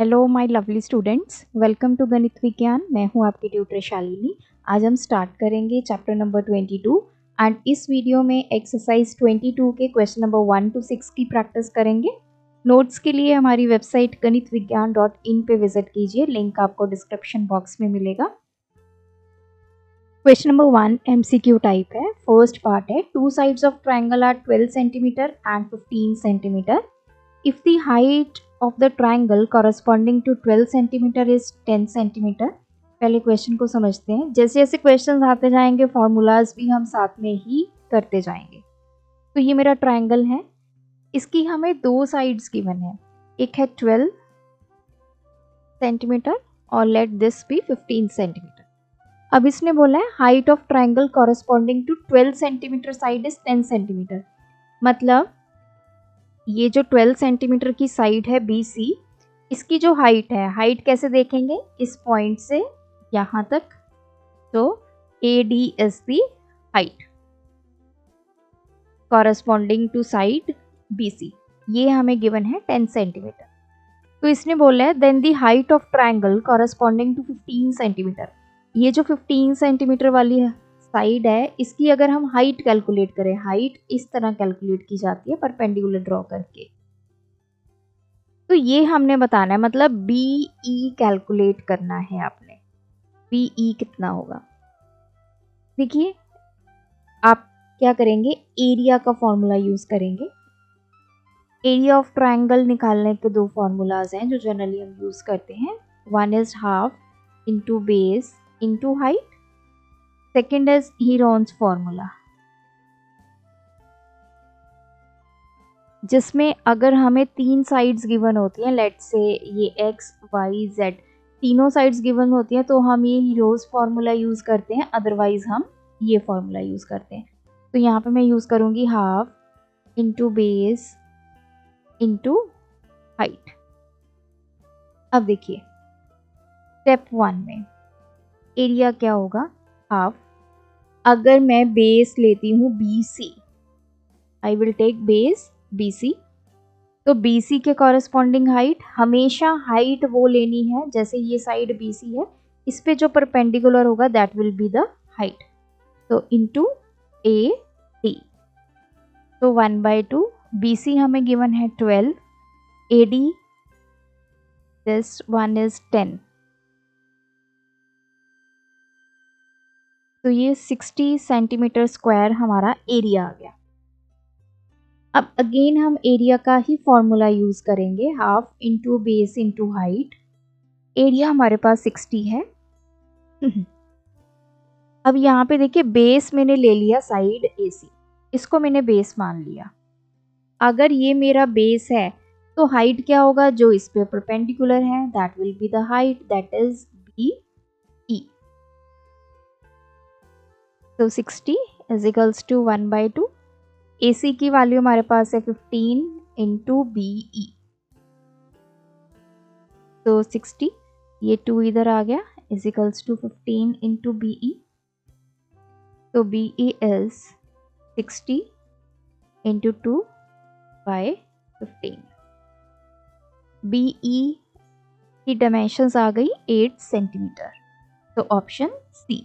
Hello my lovely students, welcome to Ganit Vigyan. मैं हूं आपकी ट्यूटर शालिनी। आज हम स्टार्ट करेंगे चैप्टर नंबर 22 एंड इस वीडियो में एक्सरसाइज 22 के क्वेश्चन नंबर 1 to 6 की प्रैक्टिस करेंगे। नोट्स के लिए हमारी वेबसाइट ganitviggyan.in पे विजिट कीजिए, लिंक आपको डिस्क्रिप्शन बॉक्स में मिलेगा। क्वेश्चन नंबर 1 MCQ टाइप है। फर्स्ट पार्ट है, two sides of triangle are 12 centimetre and 15 centimetre. If the height of the triangle corresponding to 12 centimeter is 10 centimeter। पहले question को समझते हैं। जैसे जैसे क्वेश्चन आते जाएंगे फॉर्मूलाज भी हम साथ में ही करते जाएंगे। तो ये मेरा ट्राइंगल है, इसकी हमें दो साइड्स गिवन है, एक है 12 सेंटीमीटर और लेट दिस बी 15 सेंटीमीटर। अब इसने बोला है height of triangle corresponding to 12 centimetre side is 10 centimetre. मतलब ये जो 12 सेंटीमीटर की साइड है BC, इसकी जो हाइट है, हाइट कैसे देखेंगे, इस पॉइंट से यहाँ तक, तो AD is the height corresponding to side BC। ये हमें गिवन है 10 सेंटीमीटर। तो इसने बोला है then the height of triangle corresponding to 15 centimetre. ये जो 15 सेंटीमीटर वाली है साइड है, इसकी अगर हम हाइट कैलकुलेट करें, हाइट इस तरह कैलकुलेट की जाती है परपेंडिकुलर ड्रॉ करके। तो ये हमने बताना है, मतलब BE कैलकुलेट करना है आपने। BE कितना होगा, देखिए आप क्या करेंगे, एरिया का फॉर्मूला यूज करेंगे। एरिया ऑफ ट्राइंगल निकालने के दो फॉर्मूलाज हैं जो जनरली हम यूज करते हैं। One is half into base into height, second is Heron's formula, जिसमें अगर हमें तीन साइड्स गिवन होती हैं, लेट्स से ये x y z तीनों साइड्स गिवन होती हैं, तो हम ये हीरोज फॉर्मूला यूज करते हैं, अदरवाइज हम ये फॉर्मूला यूज करते हैं। तो यहाँ पे मैं यूज करूंगी half into base into height. अब देखिए स्टेप 1 में एरिया क्या होगा, हाफ। अगर मैं बेस लेती हूँ BC, I will take base BC, तो BC के कॉरस्पॉन्डिंग हाइट, हमेशा हाइट वो लेनी है जैसे ये साइड BC है, इस पे जो परपेंडिकुलर होगा that will be the height. तो इंटू AD, तो 1/2। BC हमें गिवन है 12, AD दिस वन इज 10, तो ये 60 सेंटीमीटर स्क्वायर हमारा एरिया आ गया। अब अगेन हम एरिया का ही फॉर्मूला यूज करेंगे, half into base into height. Area हमारे पास 60 है। अब यहाँ पे देखिए बेस मैंने ले लिया साइड AC, इसको मैंने बेस मान लिया। अगर ये मेरा बेस है तो हाइट क्या होगा, जो इस पे परपेंडिकुलर है, that will be the height, that is BE। तो 60 इज इक्वल्स टू 1/2। AC की वैल्यू हमारे पास है 15 इंटू BE, तो 60, ये 2 इधर आ गया, is equals to 15 into BE। तो BE इज 60 इंटू 2/15। BE की डायमेंशंस आ गई 8 सेंटीमीटर, तो option C।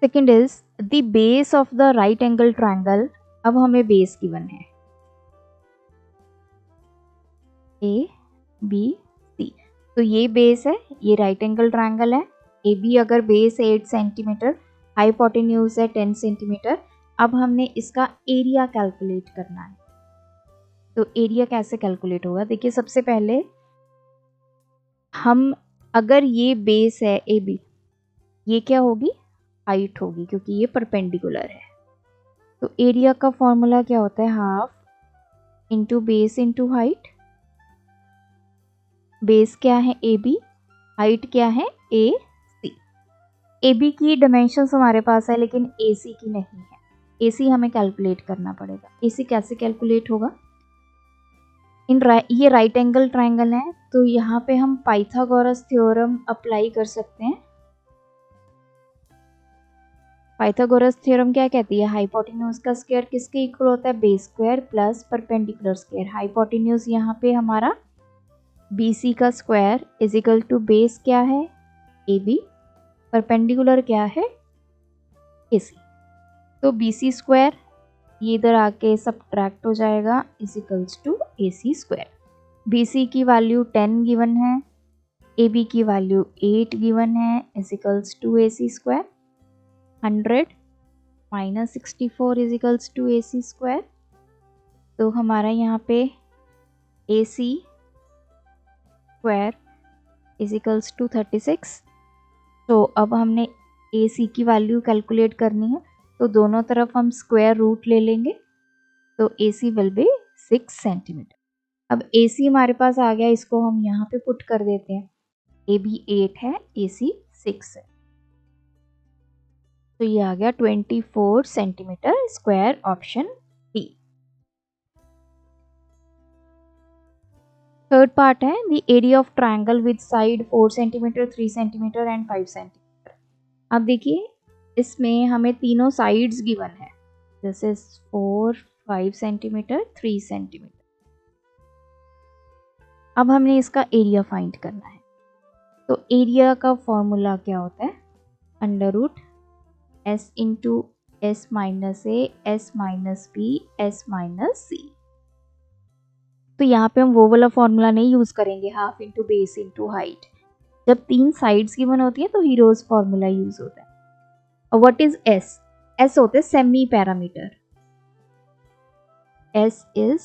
Second is the base of the right angle triangle. अब हमें बेस गिवन है ABC, तो ये बेस है, ये राइट एंगल ट्राइंगल है। AB अगर बेस 8 सेंटीमीटर, हाइपोटेन्यूज है 10 सेंटीमीटर। अब हमने इसका एरिया कैलकुलेट करना है। तो एरिया कैसे कैलकुलेट होगा, देखिए सबसे पहले हम, अगर ये बेस है AB, ये क्या होगी, हाइट होगी, क्योंकि ये परपेंडिकुलर है। तो एरिया का फॉर्मूला क्या होता है, half into base into height. Base क्या है AB, हाइट क्या है AC। AB की डायमेंशंस हमारे पास है लेकिन AC की नहीं है, AC हमें कैलकुलेट करना पड़ेगा। AC कैसे कैलकुलेट होगा, ये राइट एंगल ट्राइंगल है, तो यहाँ पे हम पाइथागोरस थ्योरम अप्लाई कर सकते हैं। पाइथागोरस थ्योरम क्या कहती है, हाइपोटेन्यूज का स्क्वायर किसके इक्वल होता है, base square plus perpendicular square. Hypotenuse यहाँ पे हमारा BC का square is equal to base क्या है AB, परपेंडिकुलर क्या है AC। तो BC स्क्वायर ये इधर आके सब्ट्रैक्ट हो जाएगा is equals to AC square. BC की वैल्यू 10 गिवन है, AB की वैल्यू 8 गिवन है is equals to AC square. 100 minus 64 is equals to AC square. तो हमारा यहाँ पे AC square is equals to 36। तो अब हमने AC की वैल्यू कैलकुलेट करनी है, तो दोनों तरफ हम स्क्वायर रूट ले लेंगे, तो AC विल बी 6 सेंटीमीटर। अब AC हमारे पास आ गया, इसको हम यहाँ पे पुट कर देते हैं। AB 8 है, AC 6 है, तो ये आ गया 24 centimetre square, option D। Third part है the area of triangle with side 4 centimetre, 3 centimetre and 5 centimetre. अब देखिए इसमें हमें तीनों साइड्स गिवन है, दिस इज 4, 5 सेंटीमीटर, 3 सेंटीमीटर। अब हमने इसका एरिया फाइंड करना है, तो एरिया का फॉर्मूला क्या होता है, under root S into S minus A, S minus B, S minus C। तो यहाँ पे हम वो वाला फॉर्मूला नहीं यूज करेंगे, half into base into height. जब 3 साइड्स गिवन होती है तो हीरोज फॉर्मूला यूज होता है। और व्हाट इज S? S होते हैं semi parameter, S is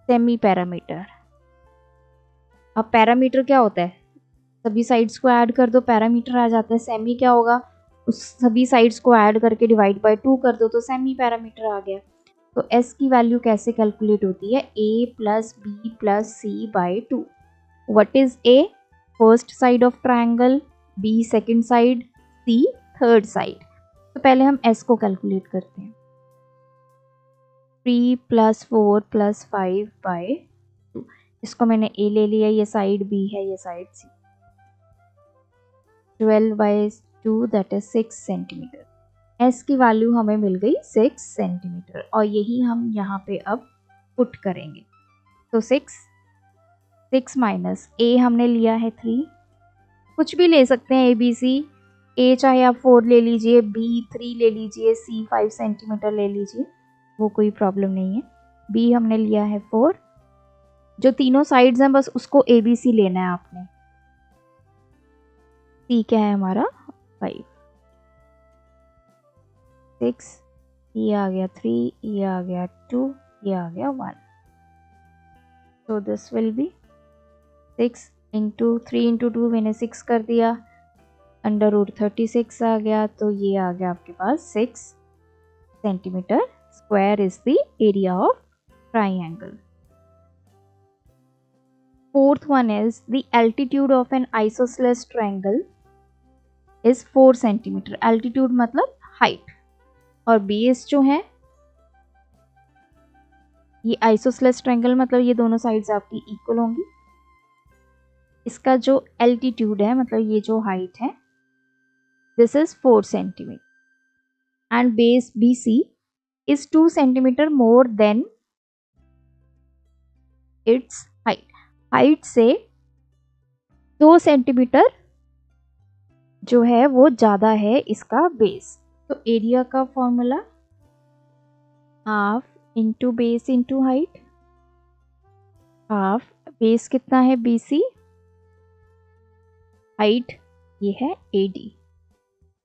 semi parameter. अब पैरामीटर क्या होता है, सभी साइड्स को ऐड कर दो पैरामीटर आ जाता है। सेमी क्या होगा, उस सभी साइड्स को ऐड करके डिवाइड बाय 2 कर दो तो सेमी पैरामीटर आ गया। तो S की वैल्यू कैसे कैलकुलेट होती है, A plus B plus C by 2। What is A? First side of triangle, B second side, C third side. तो पहले हम S को कैलकुलेट करते हैं। 3 प्लस 4 प्लस 5 बाई 2, इसको मैंने A ले लिया, ये साइड B है, ये side C। 12 by 2 that is 6 centimetre. S की वैल्यू हमें मिल गई 6 सेंटीमीटर, और यही हम यहाँ पे अब पुट करेंगे। तो 6 माइनस A हमने लिया है 3, कुछ भी ले सकते हैं ABC, A चाहे आप 4 ले लीजिए, B 3 ले लीजिए, C 5 सेंटीमीटर ले लीजिए, वो कोई प्रॉब्लम नहीं है। B हमने लिया है 4, जो तीनों साइड्स हैं बस उसको ABC लेना है आपने। C क्या है हमारा 5, 6, ये आ गया 3, ये आ गया 2, ये आ गया 1। तो this will be 6 into 3 into 2 मैंने 6 कर दिया, अंडर रूट 36 आ गया, तो ये आ गया आपके पास 6 centimetre square is the area of triangle. Fourth one is the altitude of an isosceles triangle is 4 centimetre. altitude मतलब height, और बेस जो है ये आइसोसेलेस ट्रायंगल मतलब ये दोनों साइड्स आपकी इक्वल होंगी। इसका जो एल्टीट्यूड है मतलब ये जो हाइट है this is 4 centimetre and base BC is 2 centimetre more than it's height. Height से 2 सेंटीमीटर जो है वो ज़्यादा है इसका बेस। तो एरिया का formula half into base into height. Half, base कितना है BC, हाइट ये है AD।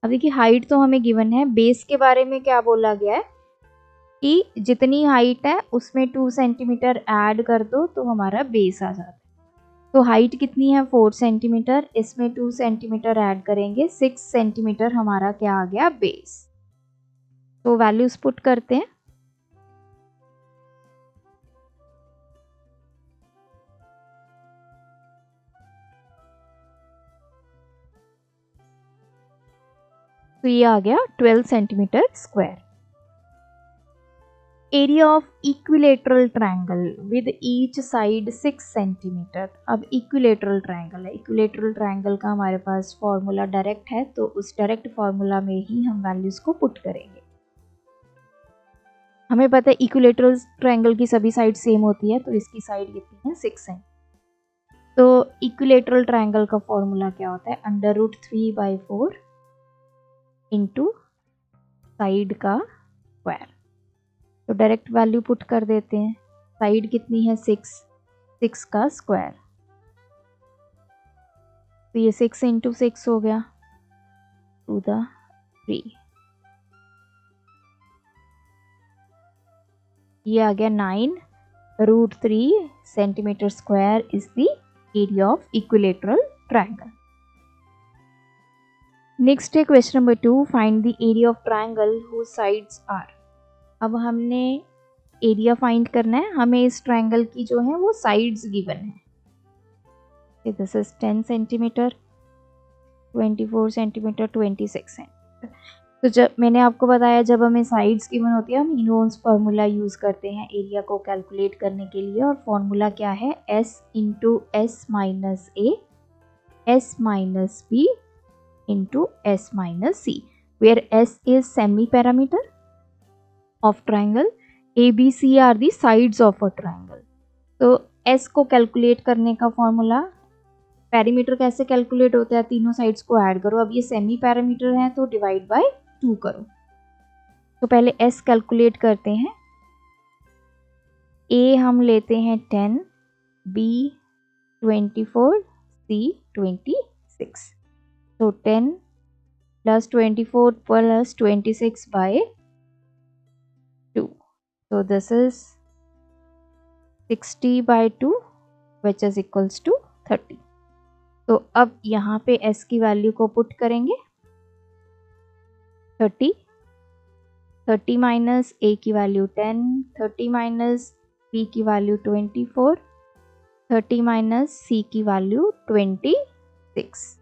अब देखिए हाइट तो हमें गिवन है, बेस के बारे में क्या बोला गया है कि जितनी हाइट है उसमें 2 सेंटीमीटर ऐड कर दो तो हमारा बेस आ जाता है। तो हाइट कितनी है 4 सेंटीमीटर, इसमें 2 सेंटीमीटर ऐड करेंगे, 6 सेंटीमीटर हमारा क्या आ गया बेस। तो वैल्यूज पुट करते हैं। तो ये आ गया 12 centimetre square. Area of equilateral triangle with each side 6 centimetre. अब इक्विलेटरल ट्रायंगल है, इक्विलेटरल ट्रायंगल का हमारे पास फॉर्मूला डायरेक्ट है, तो उस डायरेक्ट फॉर्मूला में ही हम वैल्यूज को पुट करेंगे। हमें पता है इक्विलेटरल ट्रायंगल की सभी साइड सेम होती है, तो इसकी साइड कितनी है 6 सेंटीमीटर। तो इक्विलेटरल ट्रायंगल का फॉर्मूला क्या होता है, √3/4 इंटू साइड का स्क्वायर। तो डायरेक्ट वैल्यू पुट कर देते हैं, साइड कितनी है 6 का स्क्वायर, तो ये 6 इंटू 6 हो गया टू द 3, ये आ गया 9√3 centimetre square is the area of equilateral triangle. Next है question number 2, find the area of triangle whose sides are. अब हमने एरिया फाइंड करना है, हमें इस ट्रायंगल की जो है वो साइड्स गिवन है। This is 10 centimetre, 24 centimetre, 26 centimetre. तो जब मैंने आपको बताया जब हमें साइड्स गिवन होती है हम हीनोन्स फार्मूला यूज़ करते हैं एरिया को कैलकुलेट करने के लिए, और फॉर्मूला क्या है, s into S minus A S minus B into S minus C, where s is semi parameter of triangle, A B C are the sides of a triangle. तो s को calculate करने का formula, parameter कैसे calculate होता है, तीनों sides को add करो। अब ये सेमी पैरामीटर है तो डिवाइड बाय 2 करो। तो पहले s कैलकुलेट करते हैं, a हम लेते हैं 10, b 24, c 26। तो 10 plus 24 plus 26 by 2, so this is 60 by 2 which is equals to 30। तो अब यहाँ पे s की वैल्यू को पुट करेंगे, 30 माइनस a की वैल्यू 10, 30 माइनस b की वैल्यू 24, 30 माइनस c की वैल्यू 26।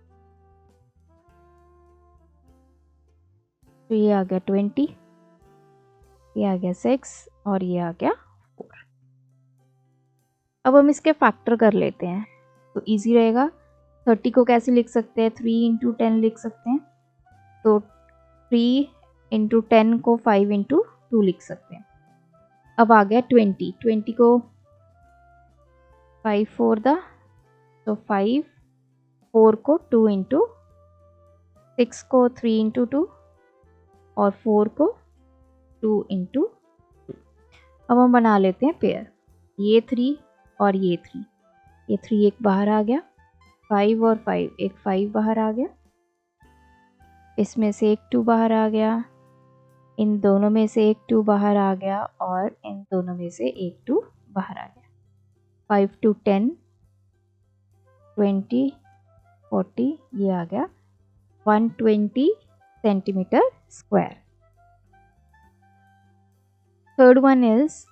तो ये आ गया 20, ये आ गया 6 और ये आ गया 4। अब हम इसके फैक्टर कर लेते हैं तो इजी रहेगा। 30 को कैसे लिख सकते हैं, 3 इंटू 10 लिख सकते हैं। तो 3 इंटू 10 को 5 इंटू 2 लिख सकते हैं। अब आ गया 20 को 5 4 द, तो 5, 4 को 2 इंटू, 6 को 3 इंटू 2 और 4 को 2 इंटू 2। अब हम बना लेते हैं पेयर, ये 3 और ये 3, ये 3 एक बाहर आ गया, 5 और 5 एक 5 बाहर आ गया, इसमें से एक 2 बाहर आ गया, इन दोनों में से एक 2 बाहर आ गया और इन दोनों में से एक 2 बाहर आ गया। 5 to 10, 20, 40, ये आ गया 120 centimetre square. Third one is,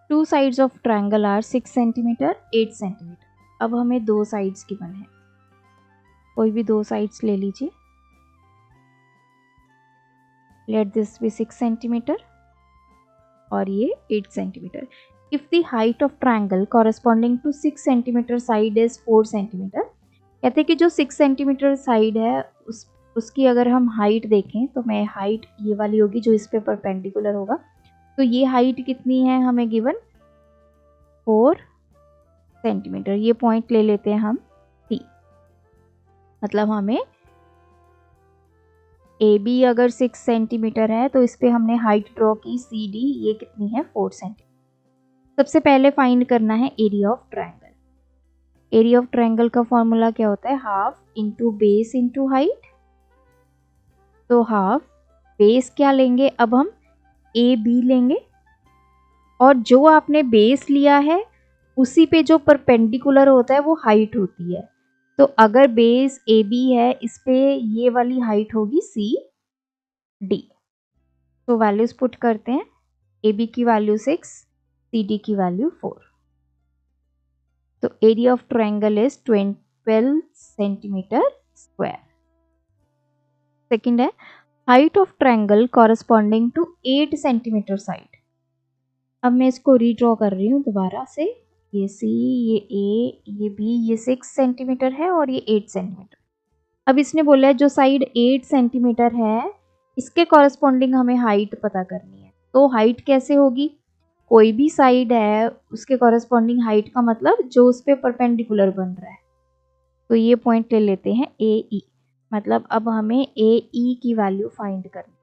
two sides of triangle are 6 centimetre, 8 centimetre. अब हमें दो साइड्स गिवन है, कोई भी दो साइड्स ले लीजिए। लेट दिस बी 6 सेंटीमीटर और ये 8 centimetre. If the height of triangle corresponding to 6 centimetre side is 4 centimetre, कहते हैं कि जो 6 सेंटीमीटर साइड है उसकी अगर हम हाइट देखें तो मैं हाइट ये वाली होगी जो इस पे परपेंडिकुलर होगा। तो ये हाइट कितनी है हमें गिवन, 4 सेंटीमीटर। ये पॉइंट ले लेते हैं हम T, मतलब हमें AB अगर 6 सेंटीमीटर है तो इस पे हमने हाइट ड्रॉ की CD, ये कितनी है 4 सेंटीमीटर। सबसे पहले फाइंड करना है area of triangle. Area of triangle का फॉर्मूला क्या होता है, half into base into height. तो हाफ, बेस क्या लेंगे, अब हम AB लेंगे और जो आपने बेस लिया है उसी पे जो परपेंडिकुलर होता है वो हाइट होती है। तो अगर बेस AB है, इस पे ये वाली हाइट होगी CD। तो वैल्यूज पुट करते हैं, AB की वैल्यू 6, CD की वैल्यू 4। तो area of triangle is 12 centimetre square. Second है, height of triangle corresponding to 8 centimetre side. अब मैं इसको रीड्रॉ कर रही हूँ दोबारा से, ये C, ये A, ये B, ये 6 सेंटीमीटर है और ये 8 सेंटीमीटर। अब इसने बोला है जो साइड 8 सेंटीमीटर है इसके कॉरेस्पॉन्डिंग हमें हाइट पता करनी है। तो हाइट कैसे होगी, कोई भी साइड है उसके कॉरेस्पॉन्डिंग हाइट का मतलब जो उस पे परपेंडिकुलर बन रहा है। तो ये पॉइंट ले लेते हैं ए ई, मतलब अब हमें ए ई की वैल्यू फाइंड करनी।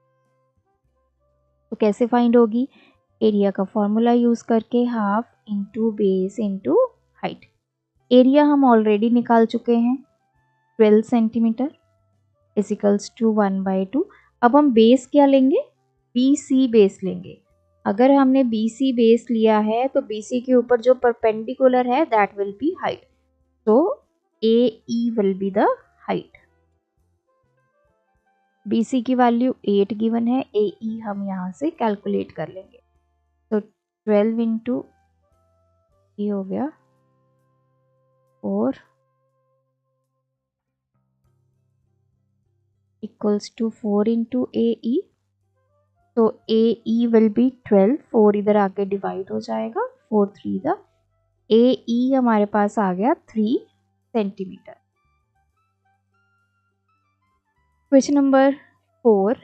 तो कैसे फाइंड होगी? एरिया का फॉर्मूला यूज करके, half into base into height. Area हम ऑलरेडी निकाल चुके हैं 12 सेंटीमीटर इजिकल्स टू 1/2। अब हम बेस क्या लेंगे? बी सी बेस लेंगे। अगर हमने बी सी बेस लिया है तो बी सी के ऊपर जो परपेंडिकुलर है दैट विल बी हाइट। तो A E will be the height. B C की वैल्यू 8 गिवन है, ए ई हम यहाँ से कैलकुलेट कर लेंगे। तो 12 इंटू ये हो गया 4 इक्वल्स टू 4 इंटू ए ई। तो ए ई विल बी 12, 4 इधर आके डिवाइड हो जाएगा, 4 3 द ए ई हमारे पास आ गया 3 सेंटीमीटर। क्वेश्चन नंबर 4,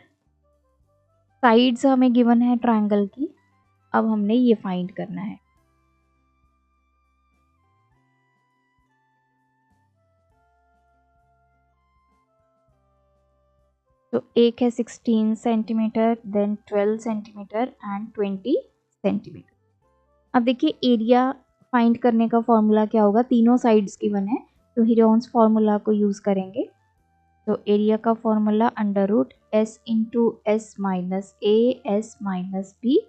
साइड्स हमें गिवन है ट्रायंगल की। अब हमने ये फाइंड करना है। तो एक है 16 centimetre, then 12 centimetre and 20 centimetre. अब देखिए एरिया फाइंड करने का फॉर्मूला क्या होगा? तीनों साइड्स गिवन है तो हीरोन्स फॉर्मूला को यूज करेंगे। तो एरिया का formula under root S into S minus A S minus B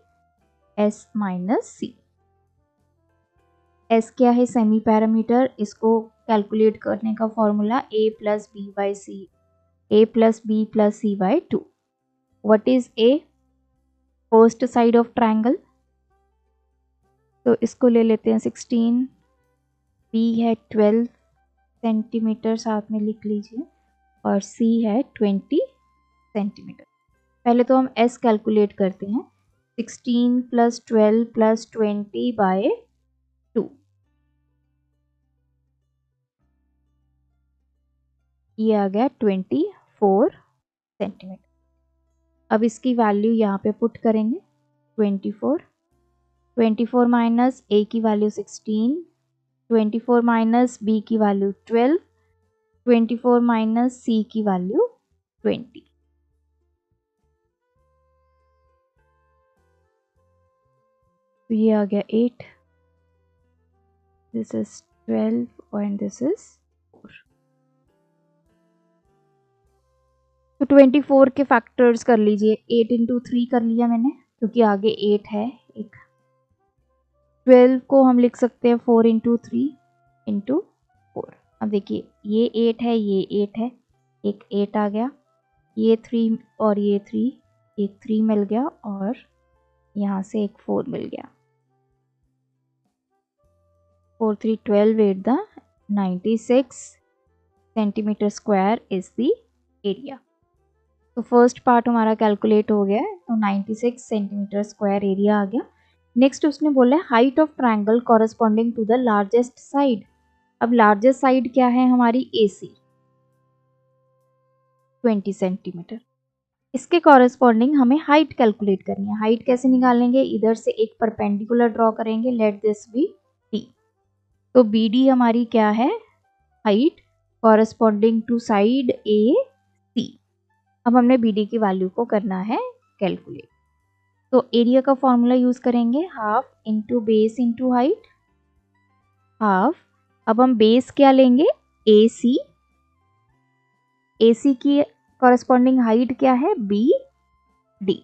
S minus C. S क्या है? सेमी पैरामीटर, इसको कैलकुलेट करने का formula A plus B by C, A plus B plus C by 2। What is A? First side of triangle, तो इसको ले लेते हैं 16, बी है 12 सेंटीमीटर साथ में लिख लीजिए, और सी है 20 सेंटीमीटर। पहले तो हम एस कैलकुलेट करते हैं, 16 प्लस 12 प्लस 20 बाय 2, ये आ गया 24 सेंटीमीटर। अब इसकी वैल्यू यहाँ पे पुट करेंगे, 24 माइनस ए की वैल्यू 16, 24 माइनस बी की वैल्यू 12, 24 माइनस सी की वैल्यू 20। तो ये आ गया 8, this is 12 and this is 4। तो 24 के फैक्टर्स कर लीजिए, 8 इंटू 3 कर लिया मैंने क्योंकि आगे 8 है एक। 12 को हम लिख सकते हैं 4 इंटू 3 इंटू 4। अब देखिए ये 8 है, ये 8 है, एक 8 आ गया, ये 3 और ये 3, एक 3 मिल गया और यहाँ से एक 4 मिल गया। 4 3 12, 8 the 96 centimetre square is the area. तो फर्स्ट पार्ट हमारा कैलकुलेट हो गया है, तो 96 सेंटीमीटर स्क्वायर एरिया आ गया। नेक्स्ट उसने बोला है height of triangle corresponding to the largest side. अब लार्जेस्ट साइड क्या है हमारी? AC 20 centimetre. इसके कॉरेस्पॉन्डिंग हमें हाइट कैलकुलेट करनी है। हाइट कैसे निकालेंगे? इधर से एक परपेंडिकुलर ड्रॉ करेंगे, लेट दिस बी D। तो BD हमारी क्या है? Height corresponding to side AC। अब हमने BD की वैल्यू को करना है कैलकुलेट। तो एरिया का फॉर्मूला यूज करेंगे, half into base into height, half. अब हम बेस क्या लेंगे? AC। AC की कॉरेस्पॉन्डिंग हाइट क्या है? BD।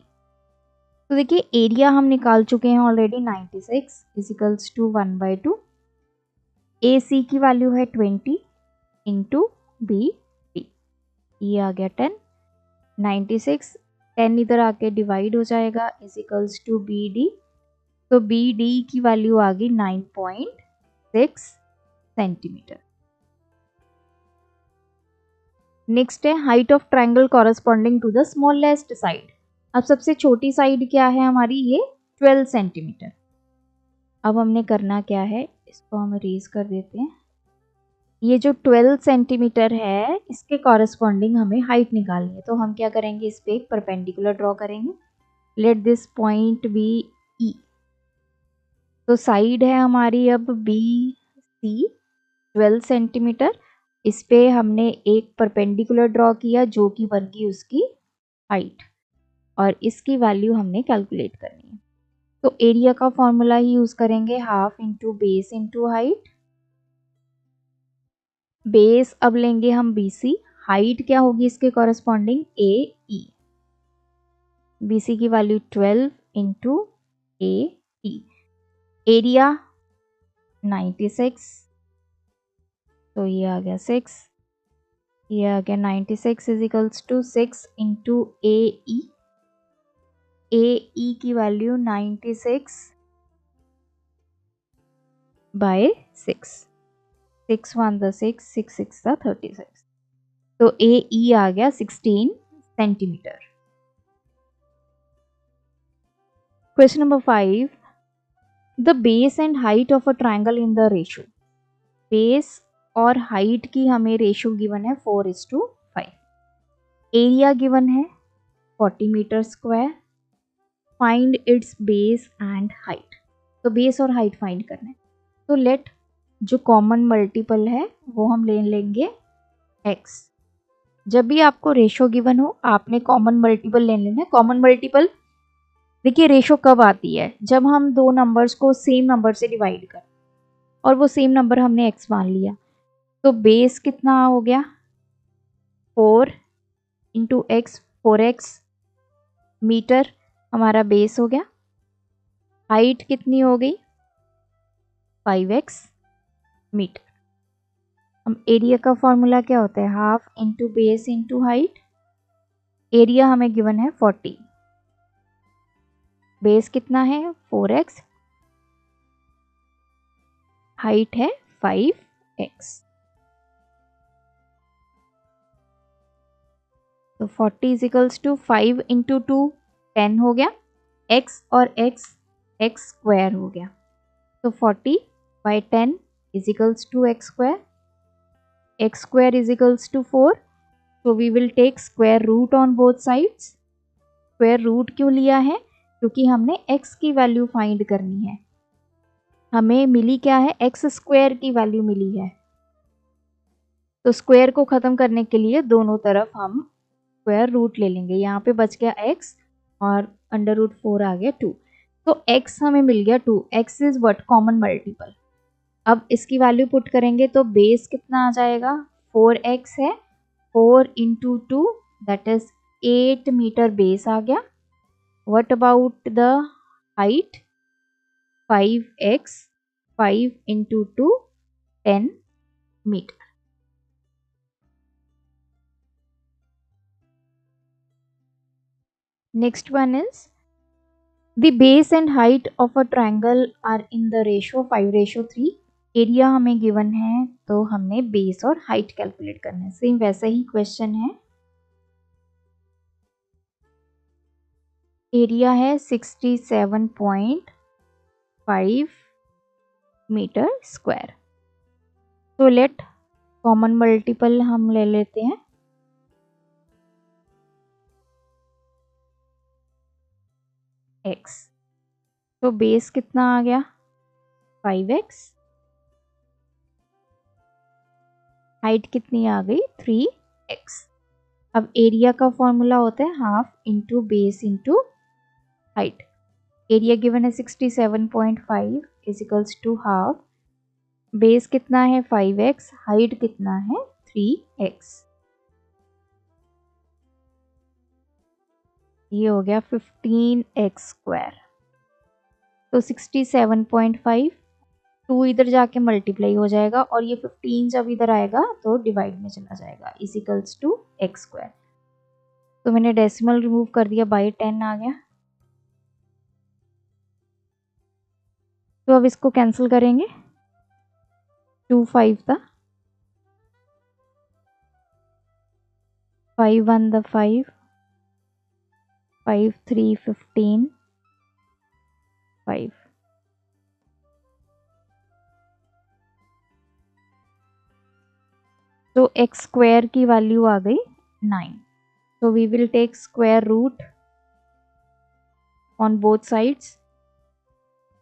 तो देखिए एरिया हम निकाल चुके हैं ऑलरेडी, 96 इजिकल्स टू 1/2। AC की वैल्यू है 20 इंटू BD, ये आ गया 10। 96 10 इधर आके डिवाइड हो जाएगा, इजिकल्स टू BD। तो BD की वैल्यू आ गई 9.6 सेंटीमीटर। नेक्स्ट है height of triangle corresponding to the smallest side. अब सबसे छोटी साइड क्या है हमारी? ये 12 सेंटीमीटर। अब हमने करना क्या है, इसको हम इरेज कर देते हैं। ये जो 12 सेंटीमीटर है इसके कॉरेस्पॉन्डिंग हमें हाइट निकालनी है। तो हम क्या करेंगे, इस पे एक परपेंडिकुलर ड्रॉ करेंगे, let this point be E। तो साइड है हमारी अब बी सी 12 सेंटीमीटर। इस पे हमने एक परपेंडिकुलर ड्रॉ किया जो कि बन गई उसकी हाइट, और इसकी वैल्यू हमने कैलकुलेट करनी है। तो एरिया का फॉर्मूला ही यूज करेंगे, half into base into height. Base अब लेंगे हम BC, हाइट क्या होगी इसके कॉरेस्पॉन्डिंग AE। BC की वैल्यू 12 इंटू AE। एरिया 96, तो ये आ गया 6, ये आ गया 96 is equals to 6 into AE। AE की वैल्यू 96 बाय 6, 6 1 द 6, 6 6 द 36, तो AE आ गया 16 centimetre. Question number 5, the base and height of a triangle in the ratio. बेस और हाइट की हमें रेशो गिवन है 4:5। एरिया गिवन है 40 metre square. Find its base and height. तो बेस और हाइट फाइंड करना है। तो लेट जो कॉमन मल्टीपल है वो हम ले लेंगे x। जब भी आपको रेशो गिवन हो आपने कॉमन मल्टीपल ले लेना है। कॉमन मल्टीपल देखिए रेशो कब आती है, जब हम दो नंबर्स को सेम नंबर से डिवाइड करें और वो सेम नंबर हमने x मान लिया। तो बेस कितना हो गया 4 इंटू एक्स, 4x मीटर हमारा बेस हो गया। हाइट कितनी हो गई 5x मीटर। हम एरिया का फॉर्मूला क्या होता है, half into base into height. Area हमें गिवन है 40, बेस कितना है 4x, हाइट है 5x। तो 40 इज इक्वल्स टू 5 इंटू 2 10 हो गया, x और x x स्क्वायर हो गया। तो 40 by 10 is equals to x square. x square is equals to 4, so we will take square root on both sides। square root क्यों लिया है, क्योंकि हमने x की वैल्यू फाइंड करनी है। हमें मिली क्या है, x स्क्वायर की वैल्यू मिली है। तो स्क्वायर को खत्म करने के लिए दोनों तरफ हम स्क्वायर रूट ले लेंगे। यहाँ पे बच गया x और अंडर रूट 4 आ गया 2। तो x हमें मिल गया 2। x is what, common multiple. अब इसकी वैल्यू पुट करेंगे तो बेस कितना आ जाएगा 4x है, 4 into 2 that is 8 metre base आ गया। What about the height 5x, 5 into 2 10 metre. Next one is the base and height of a triangle are in the ratio 5:3। Area हमें given है तो हमने बेस और हाइट कैलकुलेट करना है। Same वैसा ही क्वेश्चन है। एरिया है 67.5 मीटर स्क्वायर। तो लेट कॉमन मल्टीपल हम ले लेते हैं। x, तो बेस कितना आ गया 5x, हाइट कितनी आ गई 3x। अब एरिया का फॉर्मूला होता है half into base into height. Area given है 67.5 is equals to half, base कितना है 5x, हाइट कितना है 3x। ये हो गया 15x स्क्वायर। तो 67.5 2 इधर जाके मल्टीप्लाई हो जाएगा और ये 15 जब इधर आएगा तो डिवाइड में चला जाएगा is equals to x square. तो मैंने डेसिमल रिमूव कर दिया, बाई 10 आ गया। तो अब इसको कैंसिल करेंगे, 2 5 था, 5 1 द 5, 5 3 15 5। तो x स्क्वायर की वैल्यू आ गई 9। So we will take square root on both sides।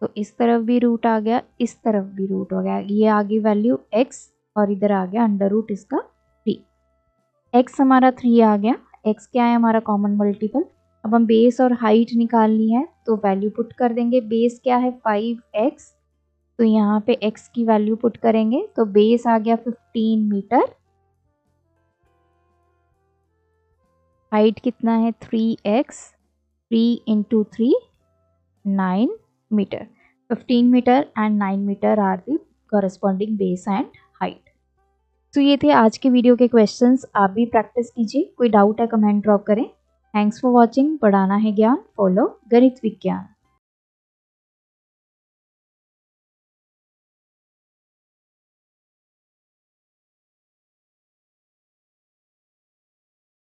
तो इस तरफ भी रूट आ गया, इस तरफ भी रूट हो गया, ये आ गई वैल्यू x और इधर आ गया अंडर रूट इसका 3। x हमारा 3 आ गया, x क्या है हमारा कॉमन मल्टीपल। अब हम बेस और हाइट निकालनी है तो वैल्यू पुट कर देंगे। बेस क्या है 5x, तो यहाँ पे x की वैल्यू पुट करेंगे तो बेस आ गया 15 मीटर, हाइट कितना है 3x, 3 into 3 9 metre. 15 metre and 9 metre are the corresponding base and height. तो ये थे आज के वीडियो के क्वेश्चंस। आप भी प्रैक्टिस कीजिए, कोई डाउट है कमेंट ड्रॉप करें। Thanks for watching. पढ़ाना है ज्ञान, फॉलो गणित विज्ञान।